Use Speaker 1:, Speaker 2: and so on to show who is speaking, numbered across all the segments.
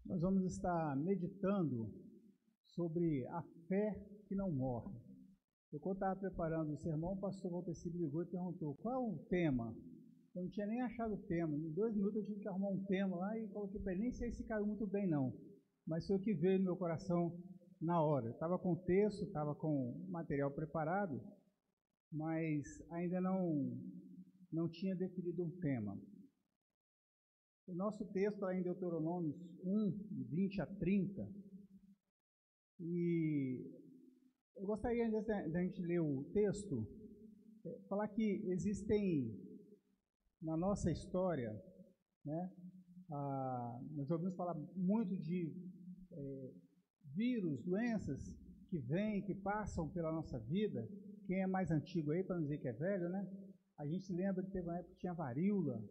Speaker 1: Nós vamos estar meditando sobre a fé que não morre. Eu, quando estava preparando o sermão, o pastor Valteci ligou e perguntou qual é o tema. Eu não tinha nem achado o tema. Em 2 minutos eu tive que arrumar um tema lá e coloquei para ele. Nem sei se caiu muito bem, não. Mas foi o que veio no meu coração na hora. Eu estava com o texto, estava com o material preparado, mas ainda não tinha definido um tema. O nosso texto está em Deuteronômio 1, de 20 a 30. E eu gostaria, antes da gente ler o texto, falar que existem na nossa história, né, nós ouvimos falar muito de vírus, doenças que vêm, que passam pela nossa vida. Quem é mais antigo aí, para não dizer que é velho, né? A gente se lembra que teve uma época que tinha varíola.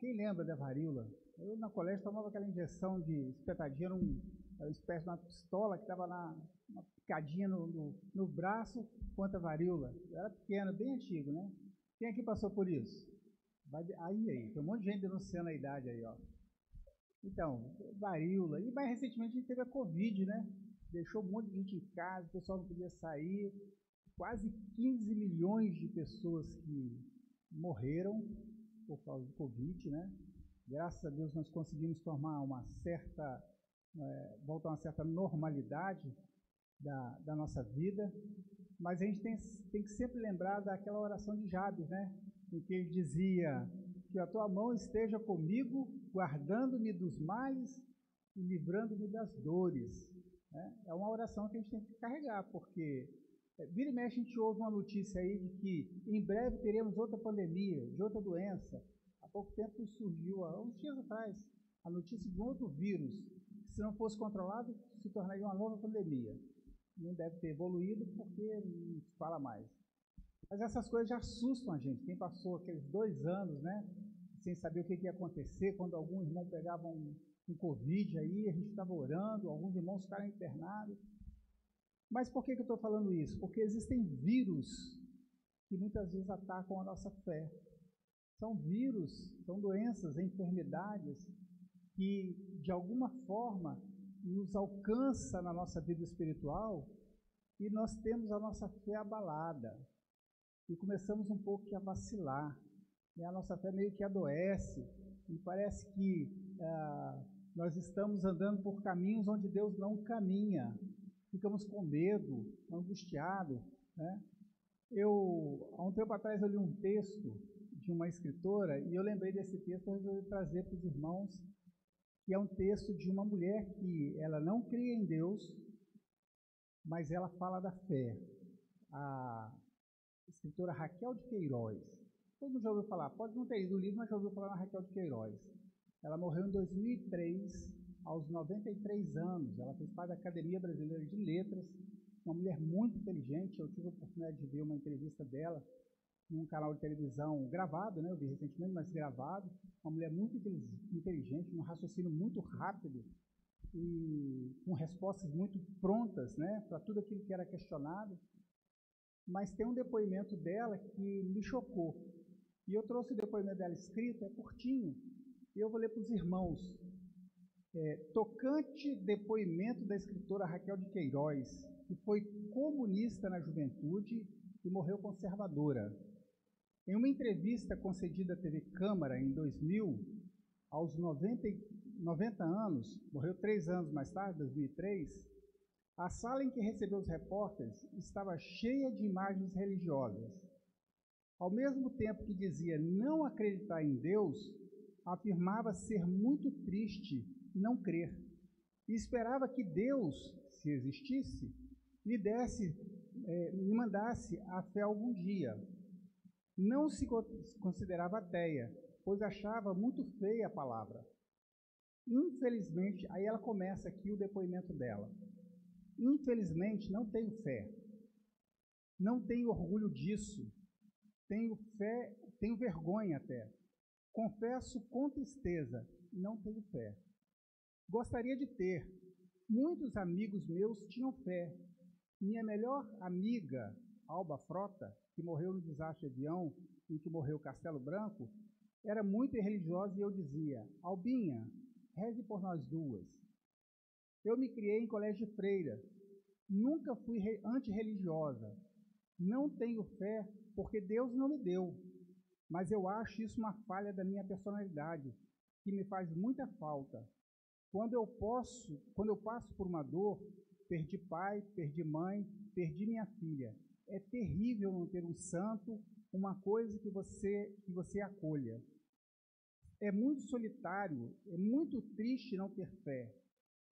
Speaker 1: Quem lembra da varíola? Eu, na colégio, tomava aquela injeção de espetadinha, uma espécie de uma pistola que estava uma picadinha no braço contra a varíola. Eu era pequeno, bem antigo, né? Quem aqui passou por isso? Aí, tem um monte de gente denunciando a idade aí, ó. Então, varíola. E mais recentemente a gente teve a Covid, né? Deixou um monte de gente em casa, o pessoal não podia sair. Quase 15 milhões de pessoas que morreram por causa do Covid, né? Graças a Deus nós conseguimos voltar a uma certa normalidade da nossa vida. Mas a gente tem que sempre lembrar daquela oração de Jabes, né? Em que ele dizia que a tua mão esteja comigo, guardando-me dos males e livrando-me das dores. Né? É uma oração que a gente tem que carregar, porque vira e mexe a gente ouve uma notícia aí de que em breve teremos outra pandemia, de outra doença. Há pouco tempo surgiu, há uns dias atrás, a notícia de um outro vírus, que se não fosse controlado, se tornaria uma nova pandemia. Não deve ter evoluído porque não se fala mais. Mas essas coisas já assustam a gente. Quem passou aqueles 2 anos, né, sem saber o que ia acontecer, quando algum irmão pegava um Covid aí, a gente estava orando, alguns irmãos ficaram internados. Mas por que eu estou falando isso? Porque existem vírus que muitas vezes atacam a nossa fé. São vírus, são doenças, enfermidades que, de alguma forma, nos alcança na nossa vida espiritual e nós temos a nossa fé abalada e começamos um pouco a vacilar. A nossa fé meio que adoece e parece que nós estamos andando por caminhos onde Deus não caminha. Ficamos com medo, angustiados, né? Há um tempo atrás, eu li um texto de uma escritora e eu lembrei desse texto e resolvi trazer para os irmãos, que é um texto de uma mulher que ela não cria em Deus, mas ela fala da fé. A escritora Raquel de Queiroz. Todo mundo já ouviu falar, pode não ter lido o livro, mas já ouviu falar na Raquel de Queiroz. Ela morreu em 2003, aos 93 anos. Ela fez parte da Academia Brasileira de Letras, uma mulher muito inteligente. Eu tive a oportunidade de ver uma entrevista dela num canal de televisão gravado, né? Eu vi recentemente, mas gravado. Uma mulher muito inteligente, um raciocínio muito rápido e com respostas muito prontas, né, para tudo aquilo que era questionado. Mas tem um depoimento dela que me chocou. E eu trouxe o depoimento dela escrito, é curtinho, e eu vou ler para os irmãos. Tocante depoimento da escritora Raquel de Queiroz, que foi comunista na juventude e morreu conservadora. Em uma entrevista concedida à TV Câmara em 2000, aos 90 anos, morreu 3 anos mais tarde, 2003, a sala em que recebeu os repórteres estava cheia de imagens religiosas. Ao mesmo tempo que dizia não acreditar em Deus, afirmava ser muito triste não crer e esperava que Deus, se existisse, lhe mandasse a fé algum dia. Não se considerava ateia, pois achava muito feia a palavra. Infelizmente, aí ela começa aqui o depoimento dela. Infelizmente, não tenho fé. Não tenho orgulho disso. Tenho fé, tenho vergonha até. Confesso com tristeza, não tenho fé. Gostaria de ter. Muitos amigos meus tinham fé. Minha melhor amiga, Alba Frota, que morreu no desastre de avião em que morreu Castelo Branco, era muito religiosa e eu dizia: Albinha, reze por nós duas. Eu me criei em colégio de freira. Nunca fui antirreligiosa. Não tenho fé porque Deus não me deu. Mas eu acho isso uma falha da minha personalidade, que me faz muita falta. Quando eu passo por uma dor, perdi pai, perdi mãe, perdi minha filha. É terrível não ter um santo, uma coisa que você acolha. É muito solitário, é muito triste não ter fé.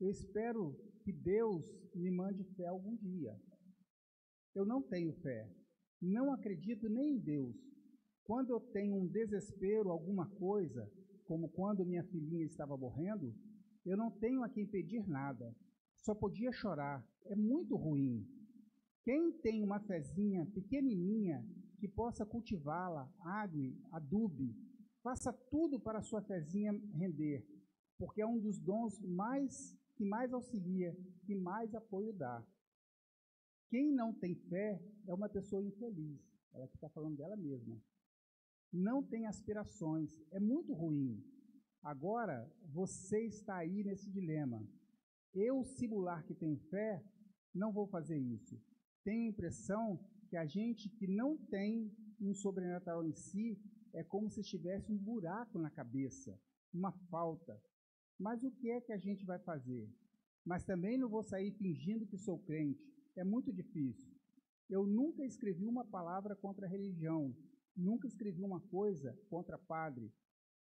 Speaker 1: Eu espero que Deus me mande fé algum dia. Eu não tenho fé. Não acredito nem em Deus. Quando eu tenho um desespero, alguma coisa, como quando minha filhinha estava morrendo, eu não tenho a quem pedir nada. Só podia chorar. É muito ruim. Quem tem uma fezinha pequenininha que possa cultivá-la, adube, faça tudo para a sua fezinha render, porque é um dos dons que mais auxilia, que mais apoio dá. Quem não tem fé é uma pessoa infeliz. Ela está falando dela mesma. Não tem aspirações. É muito ruim. Agora, você está aí nesse dilema. Eu simular que tenho fé, não vou fazer isso. Tenho a impressão que a gente que não tem um sobrenatural em si é como se tivesse um buraco na cabeça, uma falta. Mas o que é que a gente vai fazer? Mas também não vou sair fingindo que sou crente. É muito difícil. Eu nunca escrevi uma palavra contra a religião, nunca escrevi uma coisa contra padre.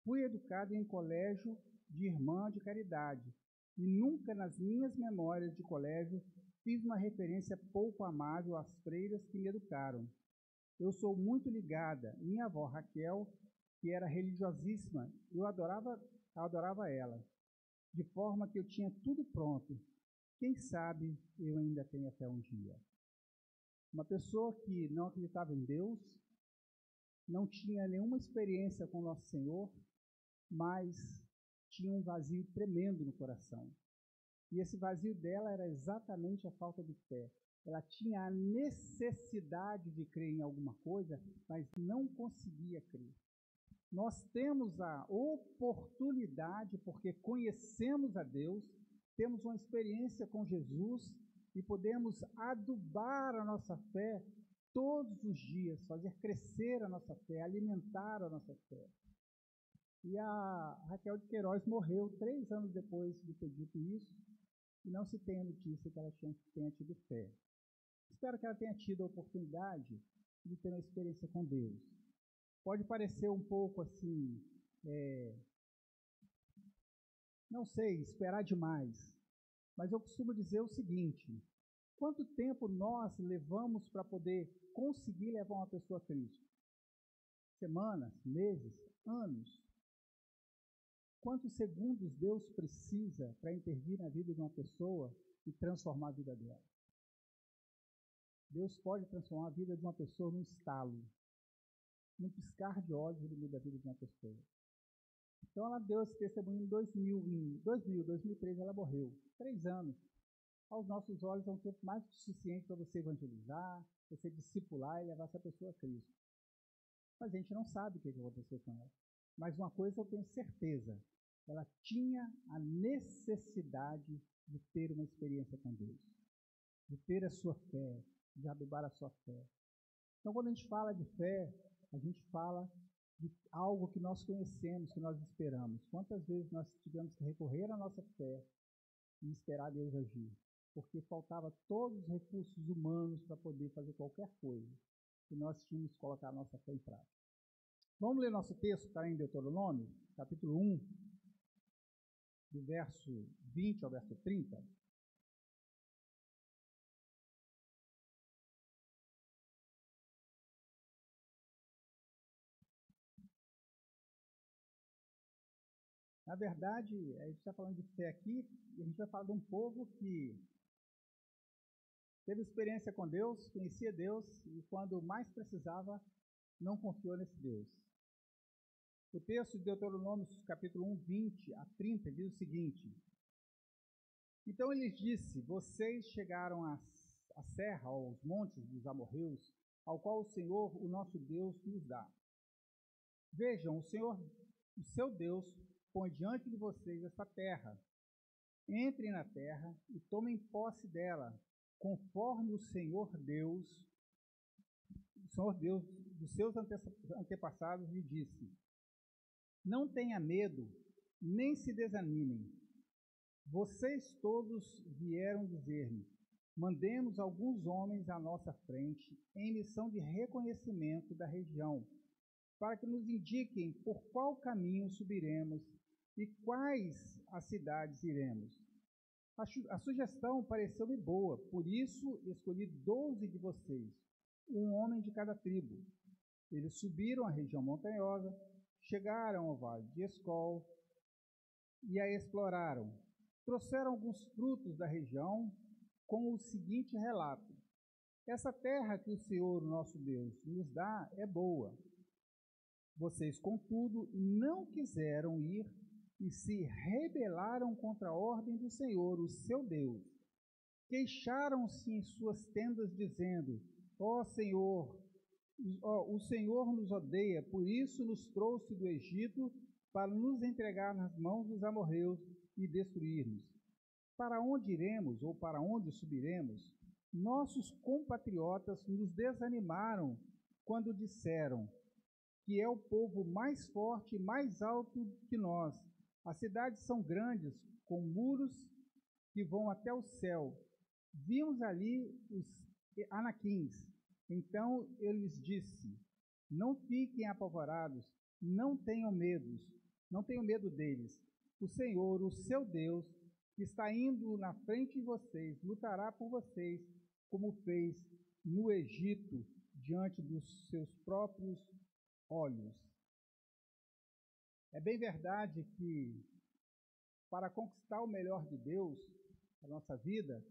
Speaker 1: Fui educado em colégio de irmã de caridade e nunca nas minhas memórias de colégio fiz uma referência pouco amável às freiras que me educaram. Eu sou muito ligada. Minha avó Raquel, que era religiosíssima, eu adorava ela, de forma que eu tinha tudo pronto. Quem sabe eu ainda tenho até um dia. Uma pessoa que não acreditava em Deus, não tinha nenhuma experiência com Nosso Senhor, mas tinha um vazio tremendo no coração. E esse vazio dela era exatamente a falta de fé. Ela tinha a necessidade de crer em alguma coisa, mas não conseguia crer. Nós temos a oportunidade, porque conhecemos a Deus, temos uma experiência com Jesus e podemos adubar a nossa fé todos os dias, fazer crescer a nossa fé, alimentar a nossa fé. E a Raquel de Queiroz morreu 3 anos depois de ter dito isso, e não se tem a notícia que ela tenha tido fé. Espero que ela tenha tido a oportunidade de ter uma experiência com Deus. Pode parecer um pouco assim, não sei, esperar demais, mas eu costumo dizer o seguinte: quanto tempo nós levamos para poder conseguir levar uma pessoa a Cristo? Semanas, meses, anos? Quantos segundos Deus precisa para intervir na vida de uma pessoa e transformar a vida dela? Deus pode transformar a vida de uma pessoa num estalo. Num piscar de olhos, ele muda a vida de uma pessoa. Então ela deu esse testemunho em 2003 ela morreu. 3 anos. Aos nossos olhos é um tempo mais que suficiente para você evangelizar, você discipular e levar essa pessoa a Cristo. Mas a gente não sabe o que aconteceu com ela. Mas uma coisa eu tenho certeza, ela tinha a necessidade de ter uma experiência com Deus, de ter a sua fé, de adubar a sua fé. Então, quando a gente fala de fé, a gente fala de algo que nós conhecemos, que nós esperamos. Quantas vezes nós tivemos que recorrer à nossa fé e esperar Deus agir? Porque faltava todos os recursos humanos para poder fazer qualquer coisa. E nós tínhamos que colocar a nossa fé em prática. Vamos ler nosso texto, que está em Deuteronômio, capítulo 1, do verso 20 ao verso 30. Na verdade, a gente está falando de fé aqui, e a gente vai falar de um povo que teve experiência com Deus, conhecia Deus, e quando mais precisava, não confiou nesse Deus. O texto de Deuteronômio, capítulo 1, 20 a 30, diz o seguinte: Então ele disse: Vocês chegaram à serra, aos montes dos amorreus, ao qual o Senhor, o nosso Deus, nos dá. Vejam, o Senhor, o seu Deus, põe diante de vocês esta terra. entrem na terra e tomem posse dela, conforme o Senhor Deus dos seus antepassados lhe disse. Não tenha medo, nem se desanimem. Vocês todos vieram dizer-me, mandemos alguns homens à nossa frente em missão de reconhecimento da região, para que nos indiquem por qual caminho subiremos e quais as cidades iremos. A sugestão pareceu-me boa, por isso escolhi 12 de vocês, um homem de cada tribo. Eles subiram a região montanhosa, chegaram ao vale de Escol e a exploraram. Trouxeram alguns frutos da região com o seguinte relato: essa terra que o Senhor, nosso Deus, nos dá é boa. Vocês, contudo, não quiseram ir e se rebelaram contra a ordem do Senhor, o seu Deus. Queixaram-se em suas tendas, dizendo: ó Senhor, o Senhor nos odeia, por isso nos trouxe do Egito para nos entregar nas mãos dos amorreus e destruir-nos. Para onde iremos ou para onde subiremos? Nossos compatriotas nos desanimaram quando disseram que é o povo mais forte e mais alto que nós. As cidades são grandes, com muros que vão até o céu. Vimos ali os anaquins. Então eu lhes disse: não fiquem apavorados, não tenham medo deles. O Senhor, o seu Deus, que está indo na frente de vocês, lutará por vocês, como fez no Egito, diante dos seus próprios olhos. É bem verdade que, para conquistar o melhor de Deus na nossa vida,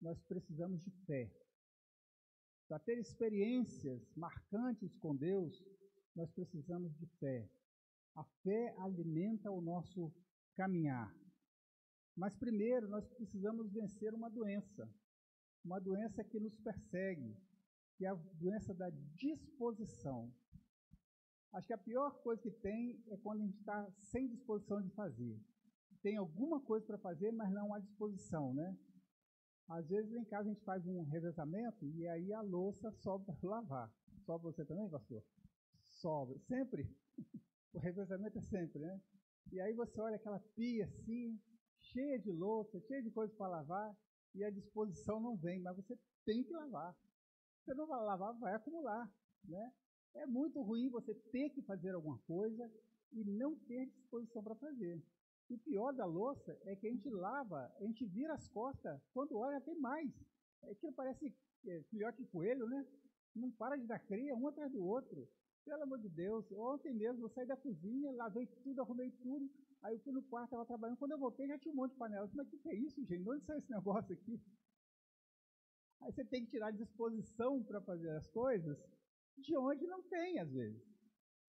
Speaker 1: nós precisamos de fé. Para ter experiências marcantes com Deus, nós precisamos de fé. A fé alimenta o nosso caminhar. Mas primeiro nós precisamos vencer uma doença que nos persegue, que é a doença da disposição. Acho que a pior coisa que tem é quando a gente está sem disposição de fazer. Tem alguma coisa para fazer, mas não há disposição, né? Às vezes em casa a gente faz um revezamento e aí a louça sobra para lavar. Sobra você também, pastor? Sobra. Sempre? O revezamento é sempre, né? E aí você olha aquela pia assim, cheia de louça, cheia de coisa para lavar, e a disposição não vem, mas você tem que lavar. Você não vai lavar, vai acumular, né? É muito ruim você ter que fazer alguma coisa e não ter disposição para fazer. E o pior da louça é que a gente lava, a gente vira as costas, quando olha tem mais. Aquilo parece filhote de coelho, né? Não para de dar cria, um atrás do outro. Pelo amor de Deus, ontem mesmo eu saí da cozinha, lavei tudo, arrumei tudo, aí eu fui no quarto, estava trabalhando, quando eu voltei já tinha um monte de panela. Mas o que é isso, gente? De onde saiu esse negócio aqui? Aí você tem que tirar disposição para fazer as coisas de onde não tem, às vezes.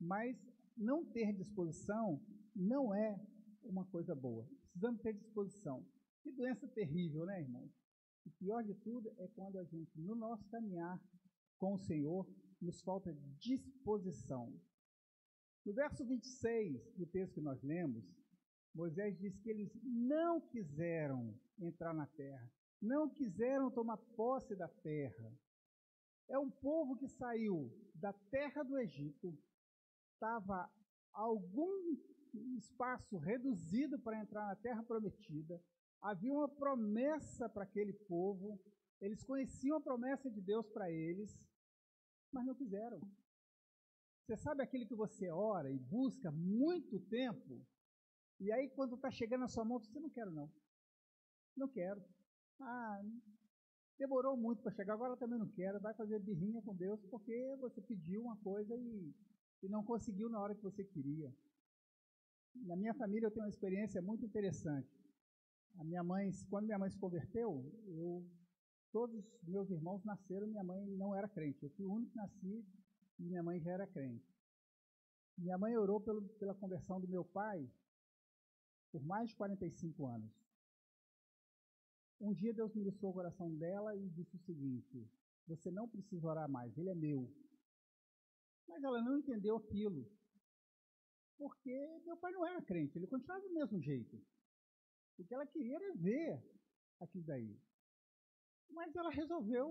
Speaker 1: Mas não ter disposição não é uma coisa boa. Precisamos ter disposição. Que doença terrível, né, irmãos? O pior de tudo é quando a gente, no nosso caminhar com o Senhor, nos falta disposição. No verso 26 do texto que nós lemos, Moisés diz que eles não quiseram entrar na terra, não quiseram tomar posse da terra. É um povo que saiu da terra do Egito, estava a algum espaço reduzido para entrar na terra prometida, havia uma promessa para aquele povo, eles conheciam a promessa de Deus para eles, mas não quiseram. Você sabe aquilo que você ora e busca muito tempo, e aí quando está chegando na sua mão, você não quero não. Não quero. Demorou muito para chegar, agora também não quero. Vai fazer birrinha com Deus porque você pediu uma coisa e não conseguiu na hora que você queria. Na minha família eu tenho uma experiência muito interessante. Quando minha mãe se converteu, todos os meus irmãos nasceram, minha mãe não era crente. Eu fui o único que nasci e minha mãe já era crente. Minha mãe orou pela conversão do meu pai por mais de 45 anos. Um dia Deus ministrou o coração dela e disse o seguinte: você não precisa orar mais, ele é meu. Mas ela não entendeu aquilo, porque meu pai não era crente, ele continuava do mesmo jeito. O que ela queria era ver aquilo daí. Mas ela resolveu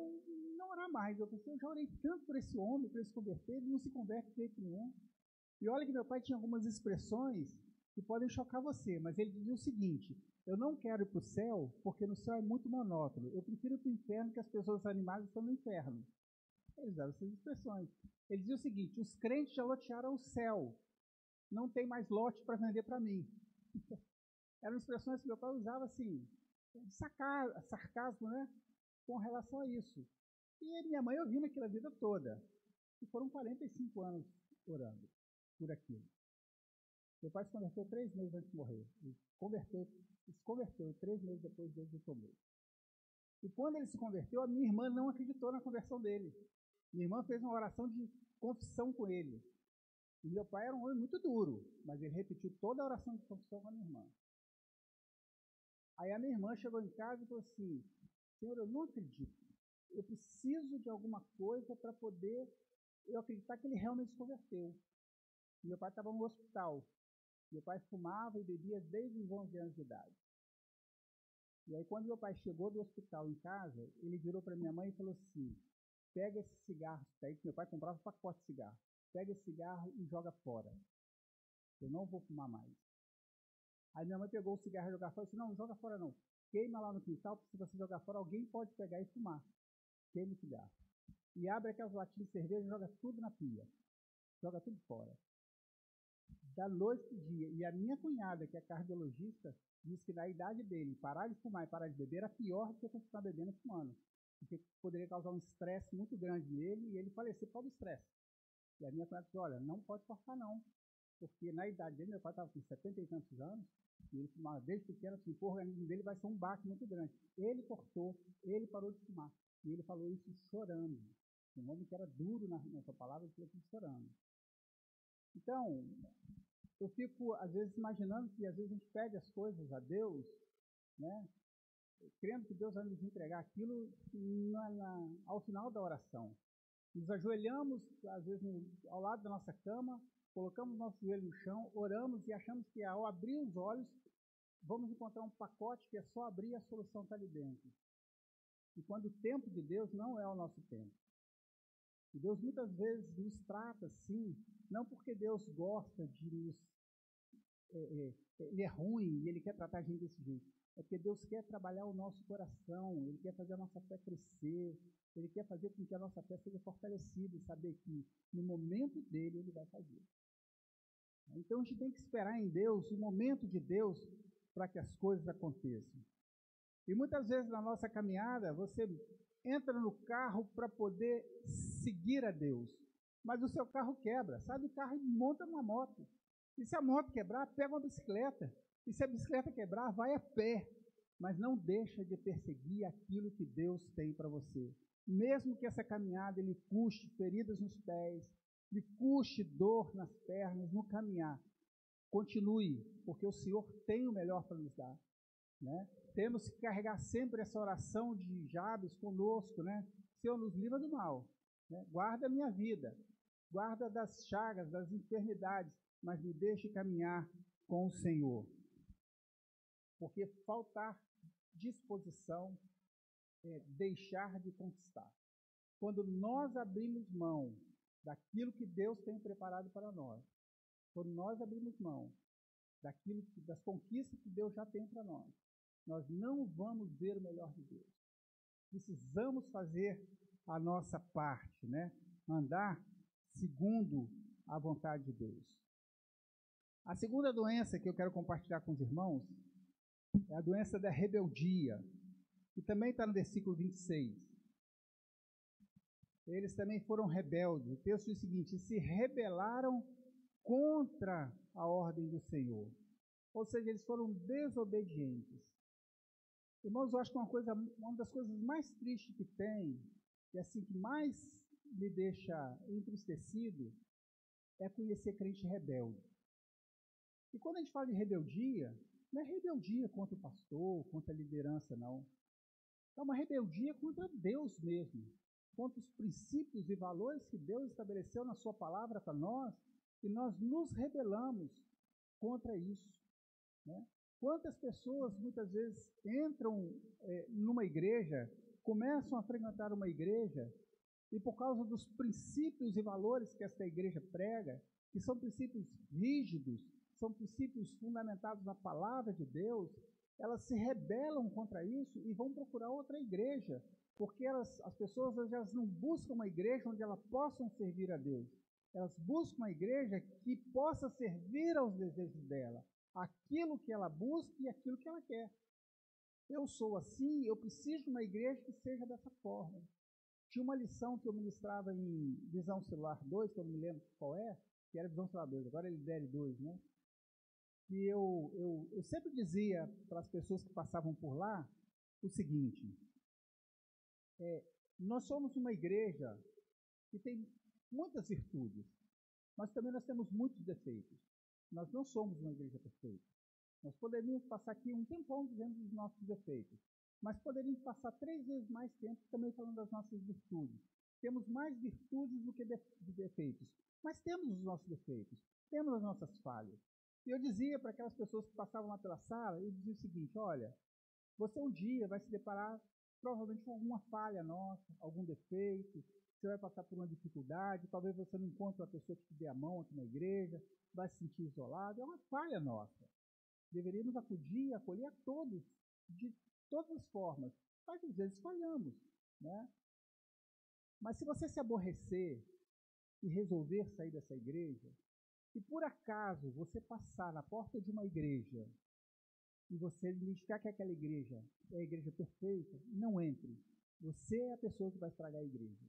Speaker 1: não orar mais. Eu pensei, eu já orei tanto por esse homem, para ele se converter, ele não se converte de jeito nenhum. E olha que meu pai tinha algumas expressões que podem chocar você, mas ele dizia o seguinte: eu não quero ir para o céu porque no céu é muito monótono. Eu prefiro ir para o inferno, que as pessoas animadas estão no inferno. Ele usava essas expressões. Ele dizia o seguinte: os crentes já lotearam o céu, não tem mais lote para vender para mim. Eram expressões que meu pai usava assim, de sarcasmo, né? Com relação a isso. E minha mãe ouvindo aquilo a vida toda. E foram 45 anos orando por aquilo. Meu pai se converteu 3 meses antes de morrer. Ele se converteu 3 meses depois Deus o tomou. E quando ele se converteu, a minha irmã não acreditou na conversão dele. Minha irmã fez uma oração de confissão com ele. E meu pai era um homem muito duro, mas ele repetiu toda a oração de confissão com a minha irmã. Aí a minha irmã chegou em casa e falou assim: Senhor, eu não acredito. Eu preciso de alguma coisa para poder eu acreditar que ele realmente se converteu. E meu pai estava no hospital. Meu pai fumava e bebia desde os 11 anos de idade. E aí, quando meu pai chegou do hospital em casa, ele virou para minha mãe e falou assim: pega esse cigarro, daí que meu pai comprava um pacote de cigarro, pega esse cigarro e joga fora. Eu não vou fumar mais. Aí minha mãe pegou o cigarro e jogou fora e disse: não joga fora não. Queima lá no quintal, porque se você jogar fora, alguém pode pegar e fumar. Queima o cigarro. E abre aquelas latinhas de cerveja e joga tudo na pia. Joga tudo fora. Da noite para o dia. E a minha cunhada, que é cardiologista, diz que na idade dele, parar de fumar e parar de beber era pior do que continuar bebendo e fumando. Porque poderia causar um estresse muito grande nele e ele falecer por causa do estresse. E a minha cunhada disse: olha, não pode cortar não. Porque na idade dele, meu pai estava com 70 e tantos anos, e ele fumava desde pequeno, assim, o organismo dele vai ser um baque muito grande. Ele cortou, ele parou de fumar. E ele falou isso chorando. Um homem que era duro na sua palavra, ele falou isso chorando. Então, eu fico, às vezes, imaginando que, às vezes, a gente pede as coisas a Deus, né? Crendo que Deus vai nos entregar aquilo ao final da oração. Nos ajoelhamos, às vezes, ao lado da nossa cama, colocamos nosso joelho no chão, oramos e achamos que, ao abrir os olhos, vamos encontrar um pacote que é só abrir e a solução está ali dentro. E quando o tempo de Deus não é o nosso tempo. E Deus muitas vezes nos trata assim, não porque Deus gosta de nos... ele é ruim e ele quer tratar a gente desse jeito. É porque Deus quer trabalhar o nosso coração, ele quer fazer a nossa fé crescer, ele quer fazer com que a nossa fé seja fortalecida e saber que no momento dele ele vai fazer. Então a gente tem que esperar em Deus, o momento de Deus, para que as coisas aconteçam. E muitas vezes na nossa caminhada, você entra no carro para poder seguir a Deus, mas o seu carro quebra, sai do carro e monta numa moto. E se a moto quebrar, pega uma bicicleta. E se a bicicleta quebrar, vai a pé. Mas não deixa de perseguir aquilo que Deus tem para você. Mesmo que essa caminhada lhe custe feridas nos pés, lhe custe dor nas pernas, no caminhar. Continue, porque o Senhor tem o melhor para nos dar. Né? Temos que carregar sempre essa oração de Jabes conosco, né? Senhor, nos livra do mal, né? Guarda a minha vida, guarda das chagas, das enfermidades, mas me deixe caminhar com o Senhor. Porque faltar disposição é deixar de conquistar. Quando nós abrimos mão daquilo que Deus tem preparado para nós, quando nós abrimos mão das conquistas que Deus já tem para nós, nós não vamos ver o melhor de Deus. Precisamos fazer a nossa parte, né? Andar segundo a vontade de Deus. A segunda doença que eu quero compartilhar com os irmãos é a doença da rebeldia, que também está no versículo 26. Eles também foram rebeldes. O texto diz o seguinte: se rebelaram contra a ordem do Senhor. Ou seja, eles foram desobedientes. Irmãos, eu acho que uma das coisas mais tristes que tem, e assim que mais me deixa entristecido, é conhecer crente rebelde. E quando a gente fala de rebeldia, não é rebeldia contra o pastor, contra a liderança, não. É uma rebeldia contra Deus mesmo, contra os princípios e valores que Deus estabeleceu na sua palavra para nós, e nós nos rebelamos contra isso. Né? Quantas pessoas muitas vezes entram numa igreja, começam a frequentar uma igreja, e por causa dos princípios e valores que esta igreja prega, que são princípios rígidos, são princípios fundamentados na palavra de Deus, elas se rebelam contra isso e vão procurar outra igreja, porque as pessoas elas não buscam uma igreja onde elas possam servir a Deus. Elas buscam uma igreja que possa servir aos desejos dela, aquilo que ela busca e aquilo que ela quer. Eu sou assim, eu preciso de uma igreja que seja dessa forma. Tinha uma lição que eu ministrava em Visão Celular 2, que eu não me lembro qual é, que era Visão Celular 2, agora ele DL 2, né? E eu sempre dizia para as pessoas que passavam por lá o seguinte: nós somos uma igreja que tem muitas virtudes, mas também nós temos muitos defeitos. Nós não somos uma igreja perfeita. Nós poderíamos passar aqui um tempão dizendo dos nossos defeitos, mas poderíamos passar 3 vezes mais tempo também falando das nossas virtudes. Temos mais virtudes do que defeitos, mas temos os nossos defeitos, temos as nossas falhas. E eu dizia para aquelas pessoas que passavam lá pela sala, eu dizia o seguinte: olha, você um dia vai se deparar provavelmente com alguma falha nossa, algum defeito, você vai passar por uma dificuldade, talvez você não encontre uma pessoa que te dê a mão aqui na igreja, vai se sentir isolado, é uma falha nossa. Deveríamos acudir e acolher a todos, de todas as formas, mas às vezes falhamos, né? Mas se você se aborrecer e resolver sair dessa igreja, se por acaso você passar na porta de uma igreja e você identificar que aquela igreja é a igreja perfeita, não entre. Você é a pessoa que vai estragar a igreja.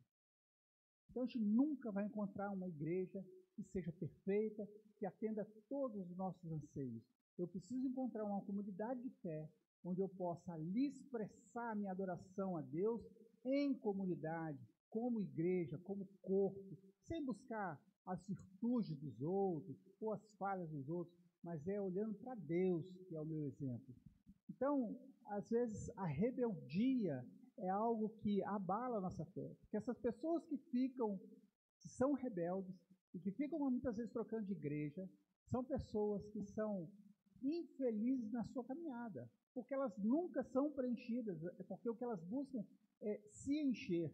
Speaker 1: Então a gente nunca vai encontrar uma igreja que seja perfeita, que atenda a todos os nossos anseios. Eu preciso encontrar uma comunidade de fé onde eu possa ali expressar a minha adoração a Deus em comunidade, como igreja, como corpo, sem buscar as virtudes dos outros ou as falhas dos outros, mas olhando para Deus, que é o meu exemplo. Então, às vezes, a rebeldia é algo que abala a nossa fé, porque essas pessoas que são rebeldes e que ficam muitas vezes trocando de igreja, são pessoas que são infelizes na sua caminhada, porque elas nunca são preenchidas, porque o que elas buscam é se encher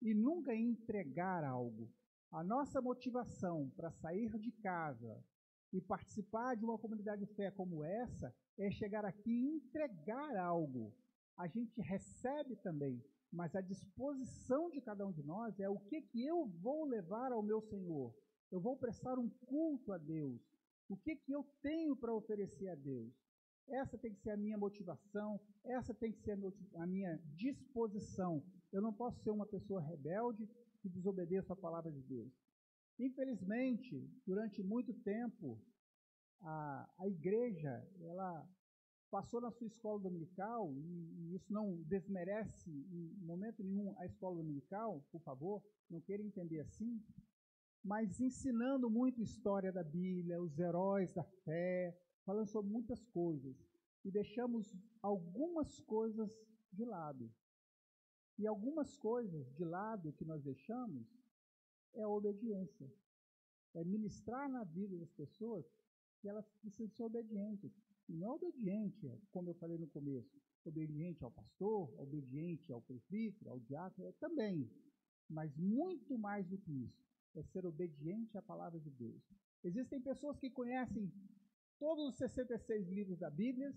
Speaker 1: e nunca entregar algo. A nossa motivação para sair de casa e participar de uma comunidade de fé como essa é chegar aqui e entregar algo. A gente recebe também, mas a disposição de cada um de nós é o que eu vou levar ao meu Senhor. Eu vou prestar um culto a Deus. O que eu tenho para oferecer a Deus? Essa tem que ser a minha motivação, essa tem que ser a minha disposição. Eu não posso ser uma pessoa rebelde que desobedeça a palavra de Deus. Infelizmente, durante muito tempo, a igreja, ela passou na sua escola dominical, e isso não desmerece em momento nenhum a escola dominical, por favor, não queira entender assim, mas ensinando muito história da Bíblia, os heróis da fé, falando sobre muitas coisas, e deixamos algumas coisas de lado. E algumas coisas de lado que nós deixamos é a obediência. É ministrar na vida das pessoas que elas precisam ser obedientes. E não é obediente, como eu falei no começo, obediente ao pastor, obediente ao presbítero, ao diácono, também. Mas muito mais do que isso, é ser obediente à palavra de Deus. Existem pessoas que conhecem todos os 66 livros da Bíblia,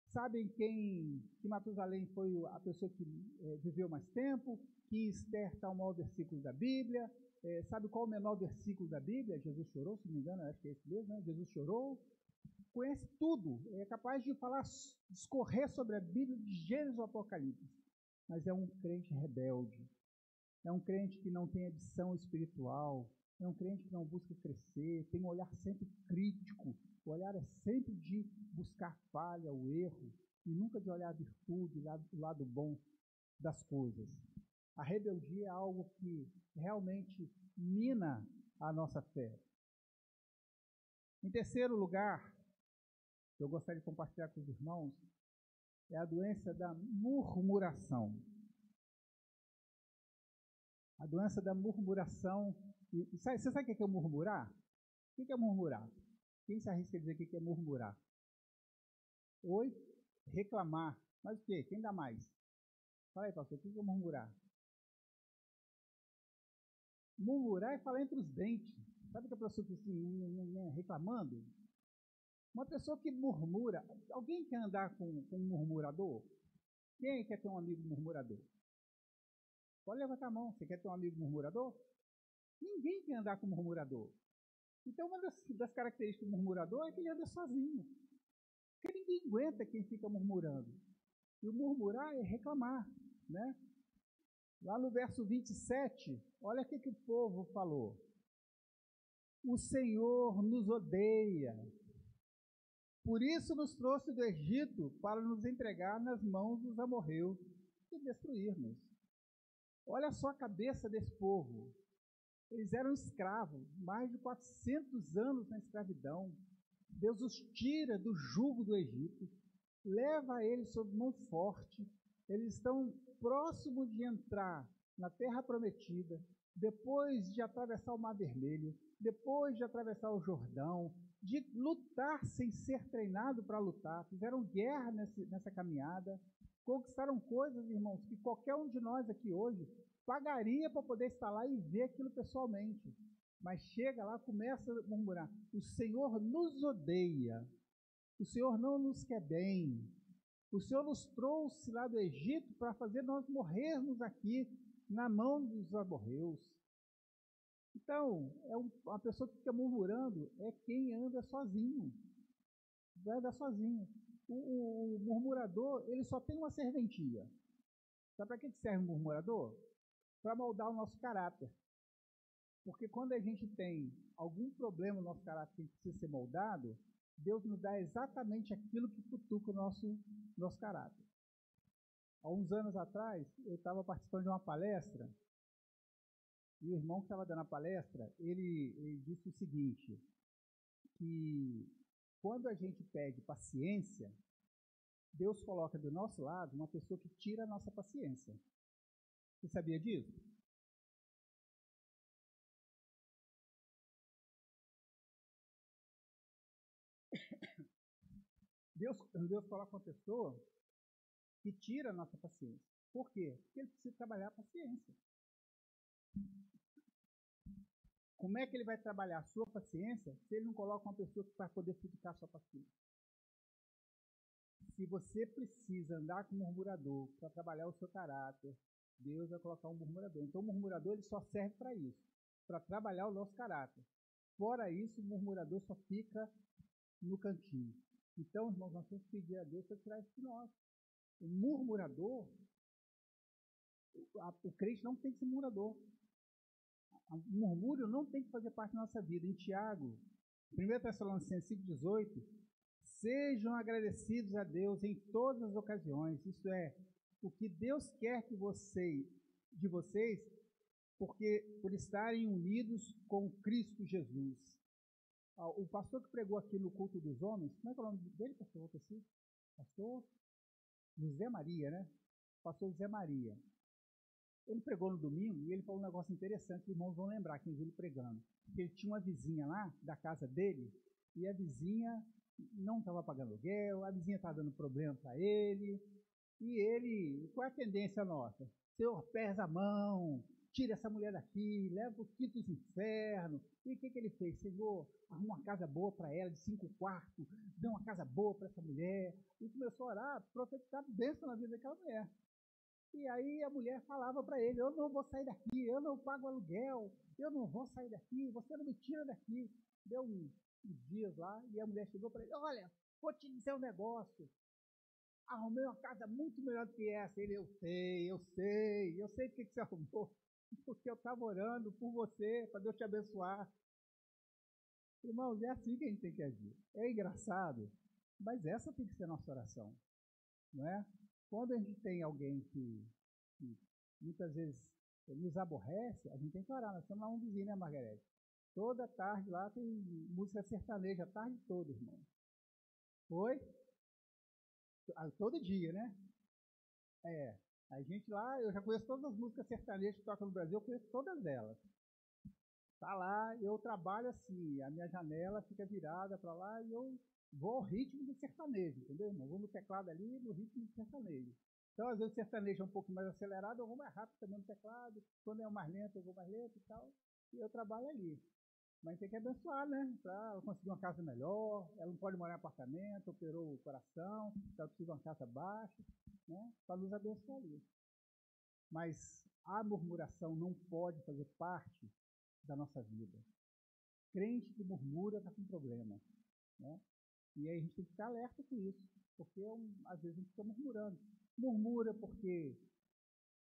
Speaker 1: sabem que Matusalém foi a pessoa que viveu mais tempo, que Esther está o maior versículo da Bíblia, sabe qual o menor versículo da Bíblia? Jesus chorou, se não me engano, acho que é esse mesmo, né? Jesus chorou. Conhece tudo, é capaz de falar, discorrer sobre a Bíblia de Gênesis ao Apocalipse, mas é um crente rebelde, é um crente que não tem adição espiritual, é um crente que não busca crescer, tem um olhar sempre crítico, o olhar é sempre de buscar falha, o erro, e nunca de olhar a virtude, o lado bom das coisas. A rebeldia é algo que realmente mina a nossa fé. Em terceiro lugar, eu gostaria de compartilhar com os irmãos, é a doença da murmuração. A doença da murmuração. Você sabe o que é murmurar? O que é murmurar? Quem se arrisca a dizer o que é murmurar? Oi? Reclamar. Mas o quê? Quem dá mais? Fala aí, pastor, o que é murmurar? Murmurar é falar entre os dentes. Sabe que a pessoa que assim, reclamando? Uma pessoa que murmura. Alguém quer andar com um murmurador? Quem quer ter um amigo murmurador? Pode levantar a mão. Você quer ter um amigo murmurador? Ninguém quer andar com murmurador. Então, uma das características do murmurador é que ele anda sozinho. Porque ninguém aguenta quem fica murmurando. E o murmurar é reclamar, né? Lá no verso 27, olha o que o povo falou. O Senhor nos odeia. Por isso nos trouxe do Egito para nos entregar nas mãos dos amorreus e destruir-nos. Olha só a cabeça desse povo. Eles eram escravos, mais de 400 anos na escravidão. Deus os tira do jugo do Egito, leva eles sob mão forte. Eles estão próximos de entrar na terra prometida, depois de atravessar o Mar Vermelho, depois de atravessar o Jordão, de lutar sem ser treinado para lutar. Fizeram guerra nessa caminhada, conquistaram coisas, irmãos, que qualquer um de nós aqui hoje pagaria para poder estar lá e ver aquilo pessoalmente. Mas chega lá, começa a murmurar. O Senhor nos odeia. O Senhor não nos quer bem. O Senhor nos trouxe lá do Egito para fazer nós morrermos aqui na mão dos amorreus. Então, uma pessoa que fica murmurando é quem anda sozinho. Vai andar sozinho. O murmurador, ele só tem uma serventia. Sabe para que serve um murmurador? Para moldar o nosso caráter. Porque quando a gente tem algum problema no nosso caráter que precisa ser moldado, Deus nos dá exatamente aquilo que cutuca o nosso caráter. Há uns anos atrás, eu estava participando de uma palestra, e o irmão que estava dando a palestra, ele disse o seguinte, que quando a gente pede paciência, Deus coloca do nosso lado uma pessoa que tira a nossa paciência. Você sabia disso? Deus coloca uma pessoa que tira a nossa paciência. Por quê? Porque ele precisa trabalhar a paciência. Como é que ele vai trabalhar a sua paciência se ele não coloca uma pessoa que vai poder criticar a sua paciência? Se você precisa andar com um murmurador para trabalhar o seu caráter, Deus vai colocar um murmurador. Então, o murmurador ele só serve para isso, para trabalhar o nosso caráter. Fora isso, o murmurador só fica no cantinho. Então, irmãos, nós temos que pedir a Deus para tirar isso de nós. O murmurador, o crente não tem que ser murmurador. O murmúrio não tem que fazer parte da nossa vida. Em Tiago, 1 Tessalonicenses 5,18, sejam agradecidos a Deus em todas as ocasiões. Isto é, o que Deus quer de vocês, porque por estarem unidos com Cristo Jesus. O pastor que pregou aqui no culto dos homens, como é que é o nome dele, pastor? Pastor José Maria, né? Pastor José Maria. Ele pregou no domingo e ele falou um negócio interessante, que os irmãos vão lembrar quem viu ele pregando. Ele tinha uma vizinha lá, da casa dele, e a vizinha não estava pagando aluguel, a vizinha estava dando problema para ele, e ele, qual é a tendência nossa? Senhor, pesa a mão, tira essa mulher daqui, leva para os quintos infernos. E o que ele fez? Senhor, arruma uma casa boa para ela, de 5 quartos, dê uma casa boa para essa mulher. E começou a orar, profetizar bênção na vida daquela mulher. E aí a mulher falava para ele, eu não vou sair daqui, eu não pago aluguel, eu não vou sair daqui, você não me tira daqui. Deu uns dias lá e a mulher chegou para ele, olha, vou te dizer um negócio, arrumei uma casa muito melhor do que essa. Ele, eu sei o que você arrumou, porque eu estava orando por você, para Deus te abençoar. Irmãos, é assim que a gente tem que agir. É engraçado, mas essa tem que ser a nossa oração, não é? Quando a gente tem alguém que muitas vezes nos aborrece, a gente tem que orar. Nós estamos lá um vizinho, né, Margarete? Toda tarde lá tem música sertaneja, a tarde toda, irmão. Foi? Todo dia, né? A gente lá, eu já conheço todas as músicas sertanejas que tocam no Brasil, eu conheço todas elas. Tá lá, eu trabalho assim, a minha janela fica virada para lá e eu vou ao ritmo do sertanejo, entendeu? Não vou no teclado ali, no ritmo do sertanejo. Então, às vezes, o sertanejo é um pouco mais acelerado, eu vou mais rápido também no teclado. Quando é mais lento, eu vou mais lento e tal. E eu trabalho ali. Mas tem que abençoar, né? Para ela conseguir uma casa melhor, ela não pode morar em apartamento, operou o coração, ela precisa de uma casa baixa, né? Para nos abençoar ali. Mas a murmuração não pode fazer parte da nossa vida. Crente que murmura está com problema, né? E aí a gente tem que ficar alerta com isso, porque às vezes a gente fica murmurando. Murmura porque,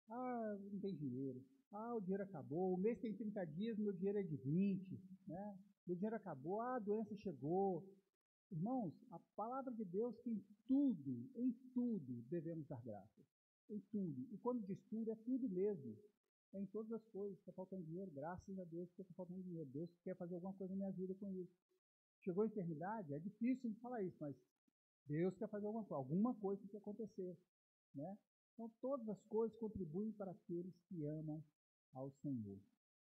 Speaker 1: não tem dinheiro, o dinheiro acabou, o mês tem 30 dias, meu dinheiro é de 20, né? Meu dinheiro acabou, a doença chegou. Irmãos, a palavra de Deus que em tudo devemos dar graças. Em tudo. E quando diz tudo, é tudo mesmo. É em todas as coisas. Está faltando dinheiro, graças a Deus que está faltando dinheiro. Deus quer fazer alguma coisa na minha vida com isso. Chegou a enfermidade, é difícil de falar isso, mas Deus quer fazer alguma coisa tem que acontecer, né? Então, todas as coisas contribuem para aqueles que amam ao Senhor.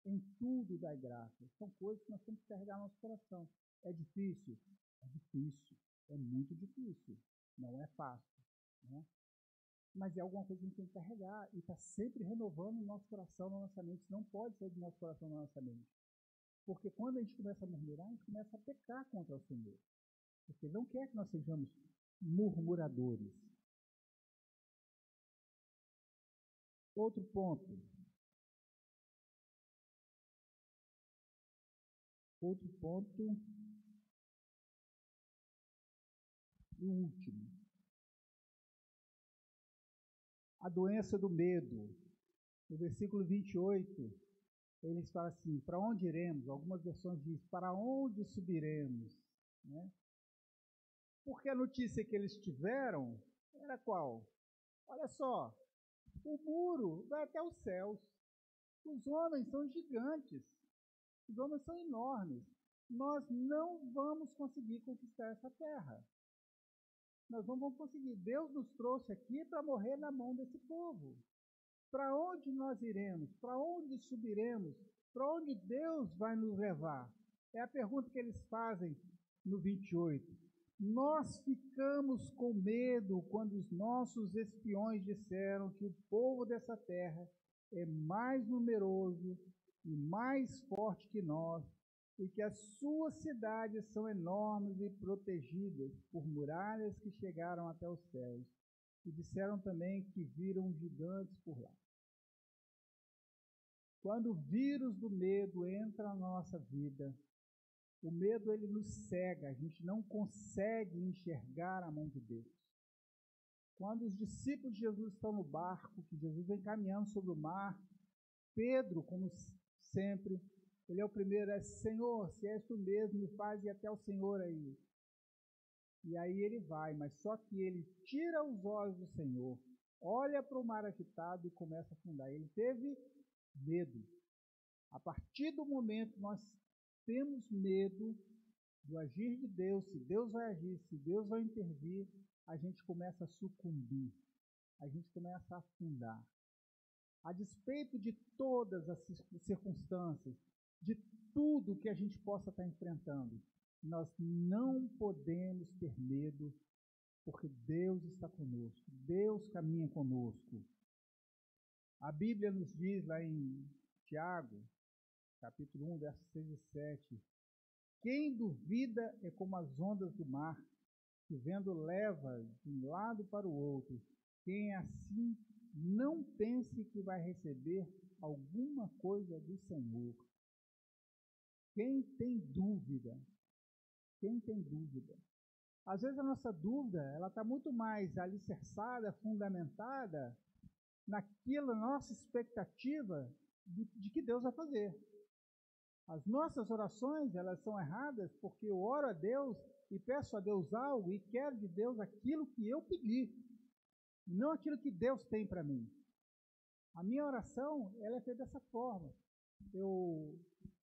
Speaker 1: Em tudo dai graça. São coisas que nós temos que carregar no nosso coração. É difícil? É difícil. É muito difícil. Não é fácil, né? Mas é alguma coisa que a gente tem que carregar e está sempre renovando o nosso coração, na nossa mente. Não pode sair do nosso coração, na nossa mente. Porque quando a gente começa a murmurar, a gente começa a pecar contra o Senhor. Porque Ele não quer que nós sejamos murmuradores. Outro ponto. E o último. A doença do medo. No versículo 28, eles falam assim, para onde iremos? Algumas versões dizem, para onde subiremos? Né? Porque a notícia que eles tiveram era qual? Olha só, o muro vai até os céus. Os homens são gigantes. Os homens são enormes. Nós não vamos conseguir conquistar essa terra. Nós não vamos conseguir. Deus nos trouxe aqui para morrer na mão desse povo. Para onde nós iremos? Para onde subiremos? Para onde Deus vai nos levar? É a pergunta que eles fazem no 28. Nós ficamos com medo quando os nossos espiões disseram que o povo dessa terra é mais numeroso e mais forte que nós, e que as suas cidades são enormes e protegidas por muralhas que chegaram até os céus. E disseram também que viram gigantes por lá. Quando o vírus do medo entra na nossa vida, o medo ele nos cega, a gente não consegue enxergar a mão de Deus. Quando os discípulos de Jesus estão no barco, que Jesus vem caminhando sobre o mar, Pedro, como sempre, ele é o primeiro, Senhor, se és tu mesmo, me faz ir até o Senhor aí. E aí ele vai, mas só que ele tira os olhos do Senhor, olha para o mar agitado e começa a afundar. Ele teve medo. A partir do momento que nós temos medo do agir de Deus, se Deus vai agir, se Deus vai intervir, a gente começa a sucumbir, a gente começa a afundar. A despeito de todas as circunstâncias, de tudo que a gente possa estar enfrentando, nós não podemos ter medo, porque Deus está conosco, Deus caminha conosco. A Bíblia nos diz lá em Tiago, capítulo 1, versos 6 e 7, quem duvida é como as ondas do mar, que o vento leva de um lado para o outro. Quem assim não pense que vai receber alguma coisa do Senhor. Quem tem dúvida? Quem tem dúvida? Às vezes a nossa dúvida, ela está muito mais alicerçada, fundamentada naquela nossa expectativa de que Deus vai fazer. As nossas orações, elas são erradas porque eu oro a Deus e peço a Deus algo e quero de Deus aquilo que eu pedi, não aquilo que Deus tem para mim. A minha oração, ela é feita dessa forma.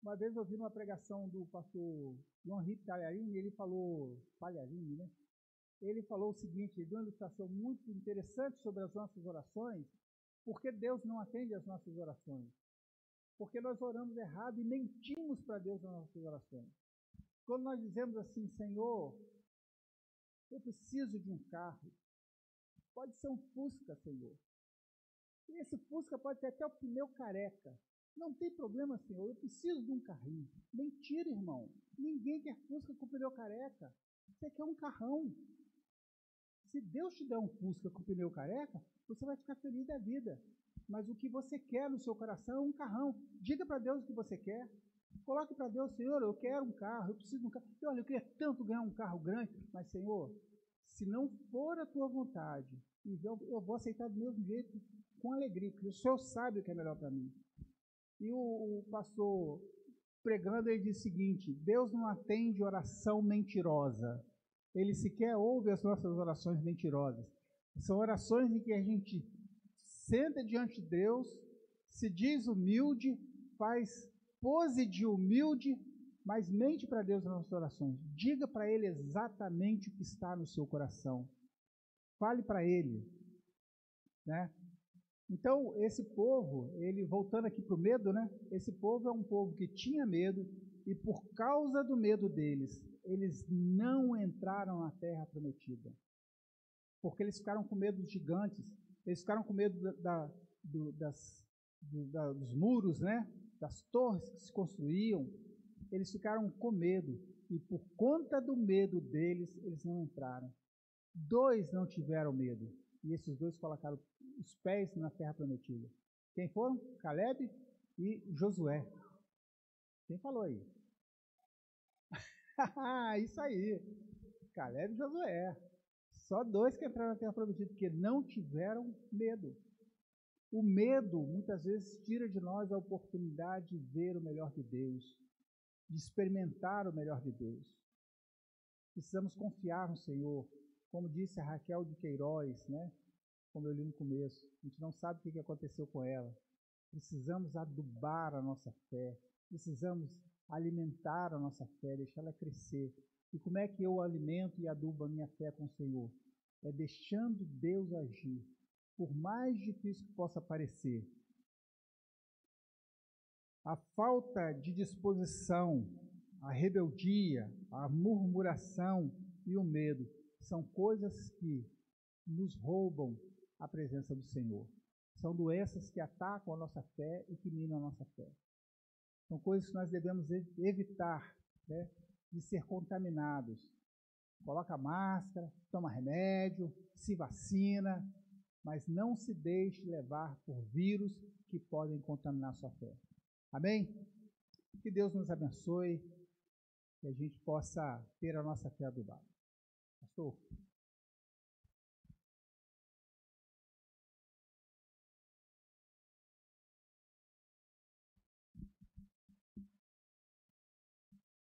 Speaker 1: Uma vez ouvi uma pregação do pastor João Henrique Palharini, ele falou, né? Ele falou o seguinte, ele deu uma ilustração muito interessante sobre as nossas orações, porque Deus não atende às nossas orações. Porque nós oramos errado e mentimos para Deus nas nossas orações. Quando nós dizemos assim, Senhor, Eu preciso de um carro. Pode ser um Fusca, Senhor. E esse Fusca pode ter até o pneu careca. Não tem problema, Senhor, eu preciso de um carrinho. Mentira, irmão. Ninguém quer Fusca com pneu careca. Você quer um carrão. Se Deus te der um Fusca com pneu careca, você vai ficar feliz da vida. Mas o que você quer no seu coração é um carrão. Diga para Deus o que você quer. Coloque para Deus, Senhor, eu quero um carro, eu preciso de um carro. E olha, eu queria tanto ganhar um carro grande, mas Senhor, se não for a tua vontade, eu vou aceitar do mesmo jeito, com alegria, porque o Senhor sabe o que é melhor para mim. E o pastor pregando, ele diz o seguinte: Deus não atende oração mentirosa. Ele sequer ouve as nossas orações mentirosas. São orações em que a gente senta diante de Deus, se diz humilde, faz pose de humilde, mas mente para Deus nas nossas orações. Diga para Ele exatamente o que está no seu coração. Fale para Ele, né? Então, esse povo, ele voltando aqui para o medo, né? Esse povo é um povo que tinha medo e por causa do medo deles, eles não entraram na terra prometida. Porque eles ficaram com medo dos gigantes, eles ficaram com medo dos muros, né? Das torres que se construíam. Eles ficaram com medo e por conta do medo deles, eles não entraram. 2 não tiveram medo e esses 2 colocaram os pés na terra prometida. Quem foram? Caleb e Josué. Quem falou aí? Isso aí. Caleb e Josué. Só 2 que entraram na terra prometida, porque não tiveram medo. O medo, muitas vezes, tira de nós a oportunidade de ver o melhor de Deus, de experimentar o melhor de Deus. Precisamos confiar no Senhor. Como disse a Raquel de Queiroz, né? Como eu li no começo, a gente não sabe o que aconteceu com ela. Precisamos adubar a nossa fé, precisamos alimentar a nossa fé, deixar ela crescer. E como é que eu alimento e adubo a minha fé com o Senhor? É deixando Deus agir, por mais difícil que possa parecer. A falta de disposição, a rebeldia, a murmuração e o medo são coisas que nos roubam a presença do Senhor. São doenças que atacam a nossa fé e que minam a nossa fé. São coisas que nós devemos evitar, né, de ser contaminados. Coloca máscara, toma remédio, se vacina, mas não se deixe levar por vírus que podem contaminar a sua fé. Amém? Que Deus nos abençoe, que a gente possa ter a nossa fé adubada. Pastor?